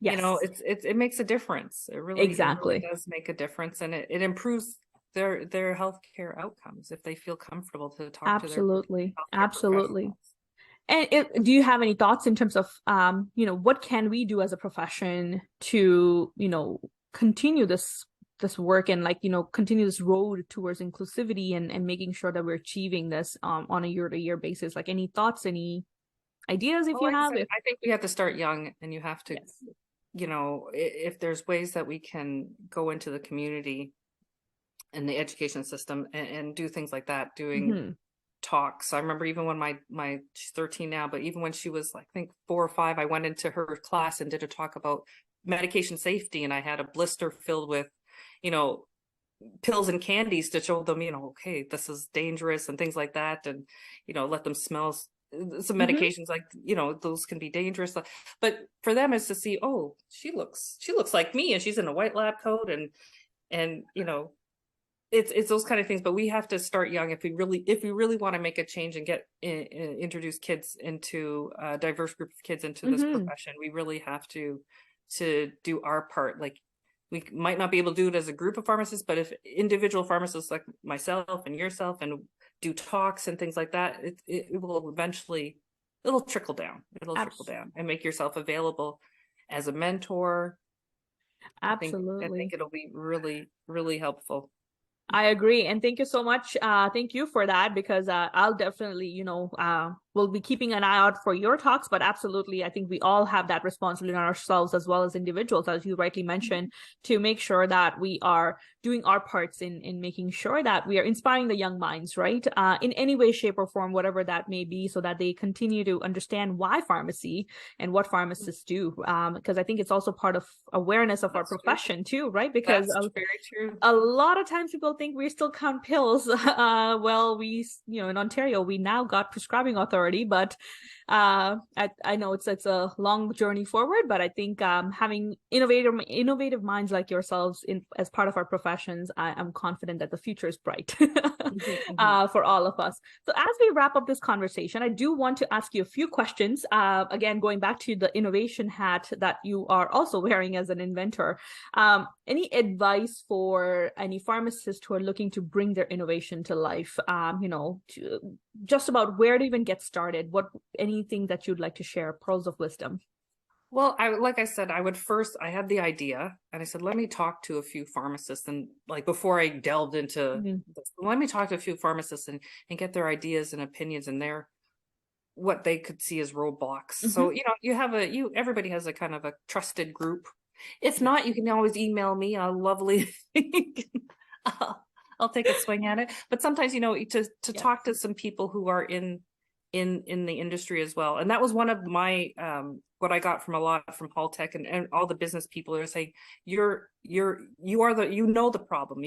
it makes a difference. It really does make a difference, and it improves their healthcare outcomes if they feel comfortable to talk to their absolutely. And do you have any thoughts in terms of what can we do as a profession to continue this work, and continue this road towards inclusivity, and making sure that we're achieving this on a year-to-year basis? Like, any thoughts, any ideas, if you have? I think we have to start young, and you have to if there's ways that we can go into the community and the education system and do things like that, doing talks. I remember even when she's 13 now, but even when she was, I think, 4 or 5, I went into her class and did a talk about medication safety, and I had a blister filled with pills and candies to show them, okay, this is dangerous and things like that, and let them smell some medications, like those can be dangerous, but for them is to see, oh, she looks like me, and she's in a white lab coat, and it's those kind of things. But we have to start young if we really want to make a change and get introduce kids into a diverse group of kids into this profession. We really have to do our part. Like, we might not be able to do it as a group of pharmacists, but if individual pharmacists like myself and yourself and do talks and things like that, it will eventually, it'll trickle down and make yourself available as a mentor. Absolutely. I think it'll be really, really helpful. I agree. And thank you so much. Thank you for that, because I'll definitely, we'll be keeping an eye out for your talks, but absolutely, I think we all have that responsibility on ourselves, as well as individuals, as you rightly mentioned, to make sure that we are doing our parts in making sure that we are inspiring the young minds, right? In any way, shape, or form, whatever that may be, so that they continue to understand why pharmacy and what pharmacists do. Because I think it's also part of awareness of our profession too, right? Because very true. A lot of times people think we still count pills. Well, we, in Ontario, we now got prescribing authority, but I know it's a long journey forward, but I think having innovative minds like yourselves as part of our professions, I'm confident that the future is bright for all of us. So as we wrap up this conversation, I do want to ask you a few questions. Again, going back to the innovation hat that you are also wearing as an inventor. Any advice for any pharmacists who are looking to bring their innovation to life? Just about where to even get started. Anything that you'd like to share, pearls of wisdom? Well, like I said, I had the idea and I said, let me talk to a few pharmacists, and like before I delved into this, let me talk to a few pharmacists and get their ideas and opinions and what they could see as roadblocks. So, everybody has a kind of a trusted group. If not, you can always email me a lovely I'll take a swing at it. But sometimes, to talk to some people who are in the industry as well. And that was one of my what I got from from Haltech and all the business people are saying, you are the problem.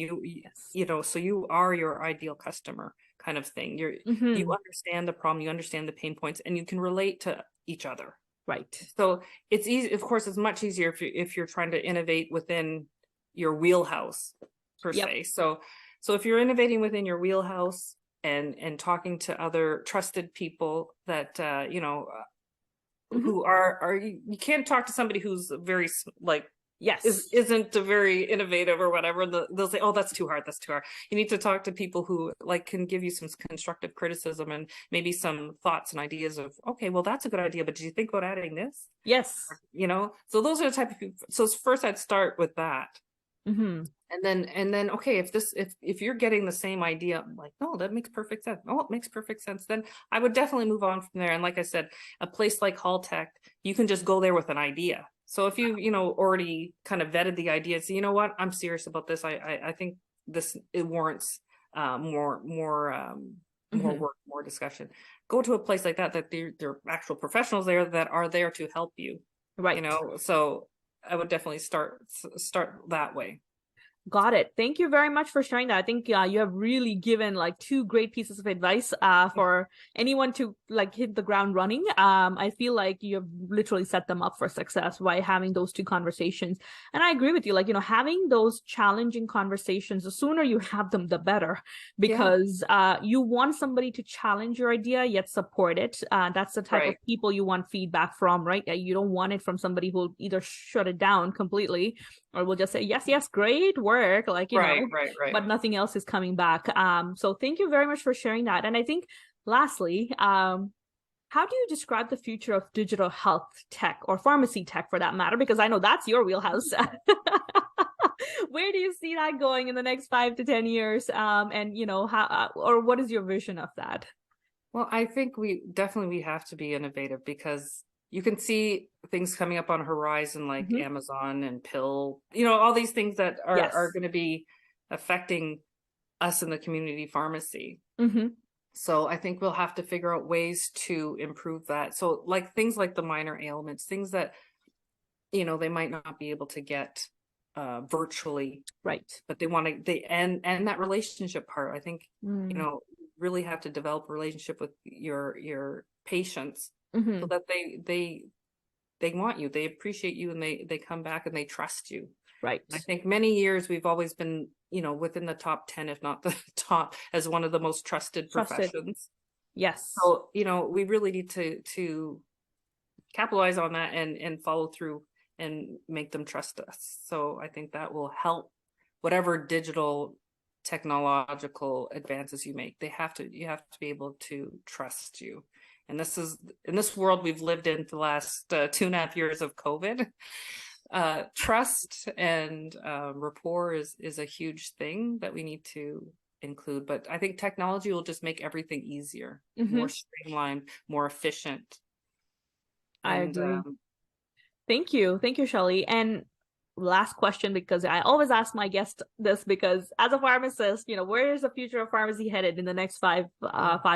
So you are your ideal customer kind of thing. You understand the problem, you understand the pain points, and you can relate to each other. Right. So it's easy. Of course, it's much easier if you're trying to innovate within your wheelhouse per se. So if you're innovating within your wheelhouse and talking to other trusted people that who are you can't talk to somebody who's very isn't very innovative or whatever. They'll say, oh, that's too hard. You need to talk to people who can give you some constructive criticism and maybe some thoughts and ideas of, okay, well, that's a good idea, but did you think about adding this? Yes. So those are the type of people. So first I'd start with that. And then, okay, if you're getting the same idea, I'm like, no, that makes perfect sense. Oh, it makes perfect sense. Then I would definitely move on from there. And like I said, a place like Haltech, you can just go there with an idea. So if you, already kind of vetted the idea, so you know what, I'm serious about this. I think it warrants more work, more discussion. Go to a place like that they're actual professionals there that are there to help you. Right. So I would definitely start that way. Got it. Thank you very much for sharing that. I think you have really given like two great pieces of advice for anyone to hit the ground running. I feel like you have literally set them up for success by having those two conversations. And I agree with you, having those challenging conversations, the sooner you have them, the better, because you want somebody to challenge your idea yet support it. That's the type of people you want feedback from, right? You don't want it from somebody who'll either shut it down completely or will just say, yes, great work, but nothing else is coming back. So thank you very much for sharing that. And I think lastly, how do you describe the future of digital health tech or pharmacy tech for that matter? Because I know that's your wheelhouse. Where do you see that going in the next 5 to 10 years? And how, or what is your vision of that? Well, I think we have to be innovative, because you can see things coming up on horizon like Amazon and pill, all these things that are going to be affecting us in the community pharmacy. So I think we'll have to figure out ways to improve that. So things like the minor ailments, things that, they might not be able to get virtually. Right. But they want to, and that relationship part, I think, really have to develop a relationship with your patients. So that they want you, they appreciate you, and they come back and they trust you. Right. And I think many years we've always been, within the top 10, if not the top, as one of the most trusted professions. Yes. So, we really need to capitalize on that and follow through and make them trust us. So I think that will help whatever digital technological advances you make. You have to be able to trust you. And this is, in this world we've lived in for the last 2.5 years of COVID, trust and rapport is a huge thing that we need to include. But I think technology will just make everything easier, more streamlined, more efficient. I agree. Thank you, Shelley. And last question, because I always ask my guests this, because as a pharmacist, where is the future of pharmacy headed in the next 5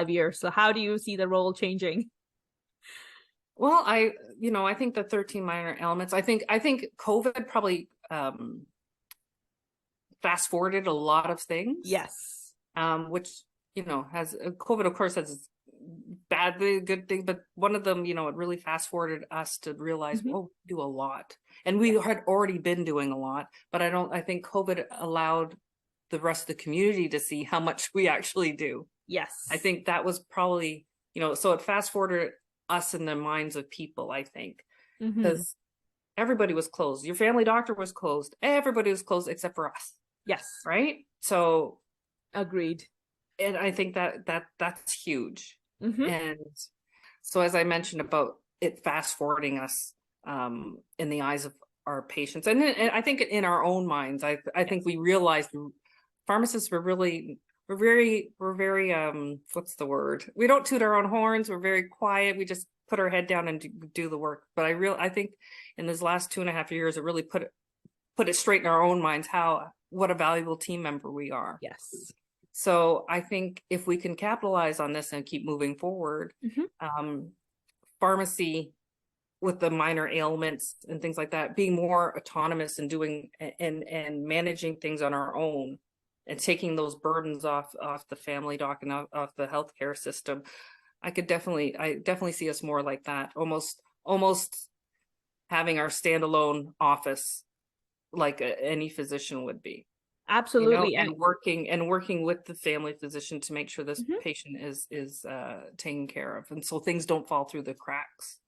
years? So how do you see the role changing? Well, I think the 13 minor ailments, I think COVID probably fast forwarded a lot of things. Yes. Which, COVID, of course, has bad thing, good thing, but one of them, it really fast forwarded us to realize, Mhm. oh, we do a lot. And we had already been doing a lot, but I think COVID allowed the rest of the community to see how much we actually do. Yes. I think that was probably, so it fast forwarded us in the minds of people, I think, because everybody was closed. Your family doctor was closed. Everybody was closed except for us. Yes. Right. So Agreed. and I think that's huge. Mm-hmm. And so as I mentioned about it fast forwarding us in the eyes of our patients, and I think in our own minds, I think we realized pharmacists were very what's the word? We don't toot our own horns. We're very quiet. We just put our head down and do the work. But I think in these last 2.5 years, it really put it straight in our own minds what a valuable team member we are. Yes. So I think if we can capitalize on this and keep moving forward, pharmacy with the minor ailments and things like that, being more autonomous and doing and managing things on our own and taking those burdens off the family doc and off the healthcare system, I definitely see us more like that, almost having our standalone office like any physician would be. Absolutely. And working with the family physician to make sure this patient is taken care of, and so things don't fall through the cracks.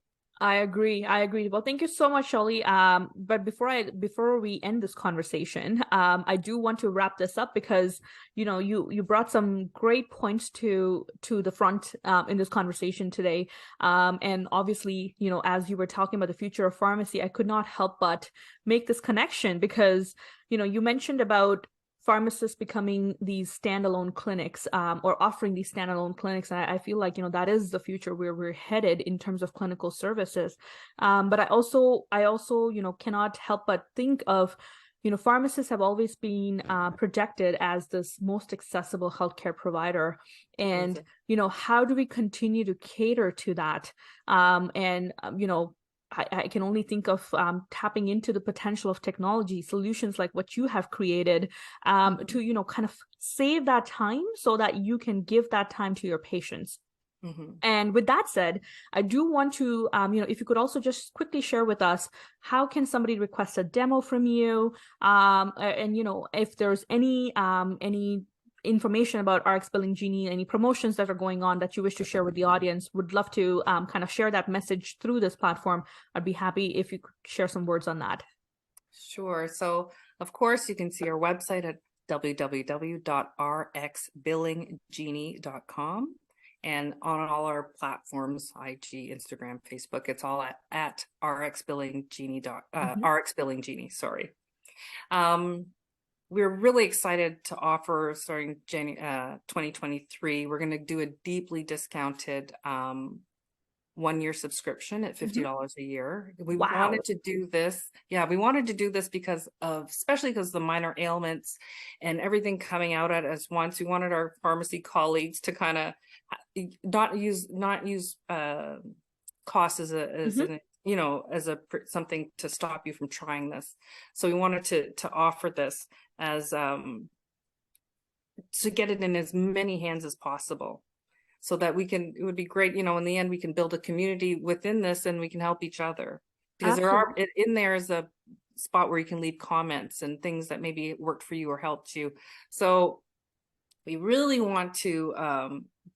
I agree. Well, thank you so much, Shelley. But before we end this conversation, I do want to wrap this up because you brought some great points to the front in this conversation today. And obviously, as you were talking about the future of pharmacy, I could not help but make this connection because you mentioned about pharmacists becoming these standalone clinics or offering these standalone clinics. And I feel like, that is the future where we're headed in terms of clinical services. But I also, cannot help but think of, pharmacists have always been projected as this most accessible healthcare provider. And, how do we continue to cater to that? I can only think of tapping into the potential of technology solutions like what you have created to, kind of save that time so that you can give that time to your patients. And with that said, I do want to, if you could also just quickly share with us, how can somebody request a demo from you? And, if there's any information about RxBillingGenie, any promotions that are going on that you wish to share with the audience, would love to kind of share that message through this platform. I'd be happy if you could share some words on that. Sure. So of course you can see our website at www.rxbillinggenie.com, and on all our platforms, IG, Instagram, Facebook, it's all at RxBillingGenie, RxBillingGenie, sorry. We're really excited to offer, starting January 2023, we're going to do a deeply discounted 1-year subscription at $50 a year. We wanted to do this. Yeah, we wanted to do this especially because the minor ailments and everything coming out at us once. We wanted our pharmacy colleagues to kind of not use cost as something to stop you from trying this. So we wanted to offer this as to get it in as many hands as possible, so that it would be great, in the end we can build a community within this and we can help each other, because there is a spot where you can leave comments and things that maybe worked for you or helped you. So we really want to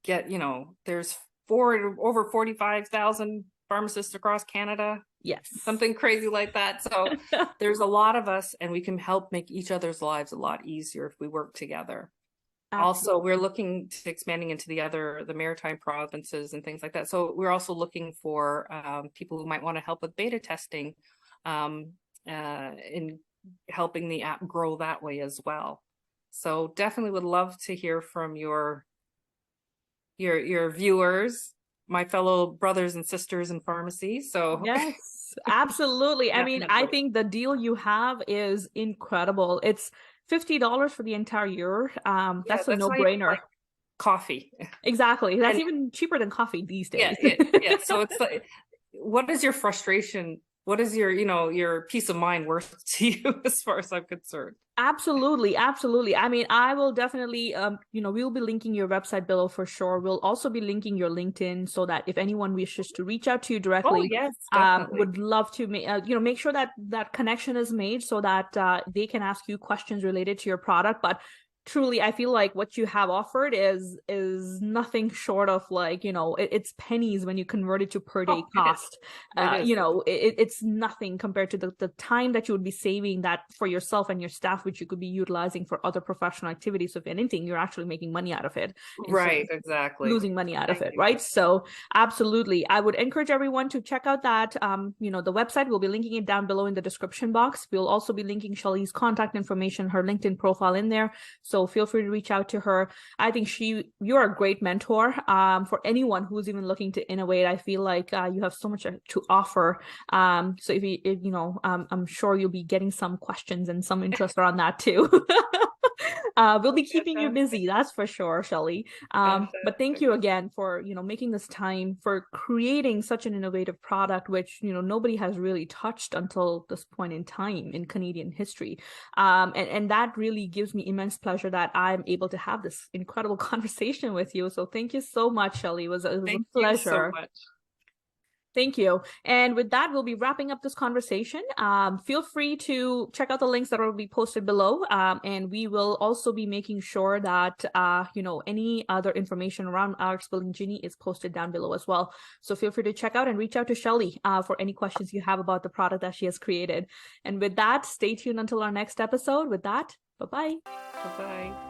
get, there's over 45,000 pharmacists across Canada. Yes. Something crazy like that. So there's a lot of us, and we can help make each other's lives a lot easier if we work together. Absolutely. Also, we're looking to expanding into the maritime provinces and things like that. So we're also looking for people who might want to help with beta testing, in helping the app grow that way as well. So definitely would love to hear from your viewers, my fellow brothers and sisters in pharmacy. So yes, absolutely. I mean, I think the deal you have is incredible. It's $50 for the entire year. That's a no-brainer. Like coffee. Exactly. That's even cheaper than coffee these days. Yeah. So it's like, what is your frustration what is your, your peace of mind worth to you as far as I'm concerned? Absolutely, absolutely. I mean, I will definitely, we'll be linking your website below for sure. We'll also be linking your LinkedIn so that if anyone wishes to reach out to you Oh, directly, yes, definitely. would love to make sure that that connection is made so that they can ask you questions related to your product. But truly, I feel like what you have offered is nothing short of like, it's pennies when you convert it to per day Oh, cost. it is. It's nothing compared to the time that you would be saving that for yourself and your staff, which you could be utilizing for other professional activities. So if anything, you're actually making money out of it instead Right, of exactly. losing money out of Thank it, you. right? So absolutely, I would encourage everyone to check out that. The website, we'll be linking it down below in the description box. We'll also be linking Shelley's contact information, her LinkedIn profile in there. So feel free to reach out to her. I think you're a great mentor for anyone who's even looking to innovate. I feel like you have so much to offer. So I'm sure you'll be getting some questions and some interest around that too. We'll be keeping you busy, that's for sure, Shelley. But thank you again for making this time, for creating such an innovative product, which nobody has really touched until this point in time in Canadian history. And that really gives me immense pleasure that I'm able to have this incredible conversation with you. So thank you so much, Shelley. It was a Thank you so pleasure. much. Thank you. And with that, we'll be wrapping up this conversation. Feel free to check out the links that will be posted below. And we will also be making sure that, any other information around RxBillingGenie is posted down below as well. So feel free to check out and reach out to Shelley for any questions you have about the product that she has created. And with that, stay tuned until our next episode. With that, bye-bye. Bye-bye.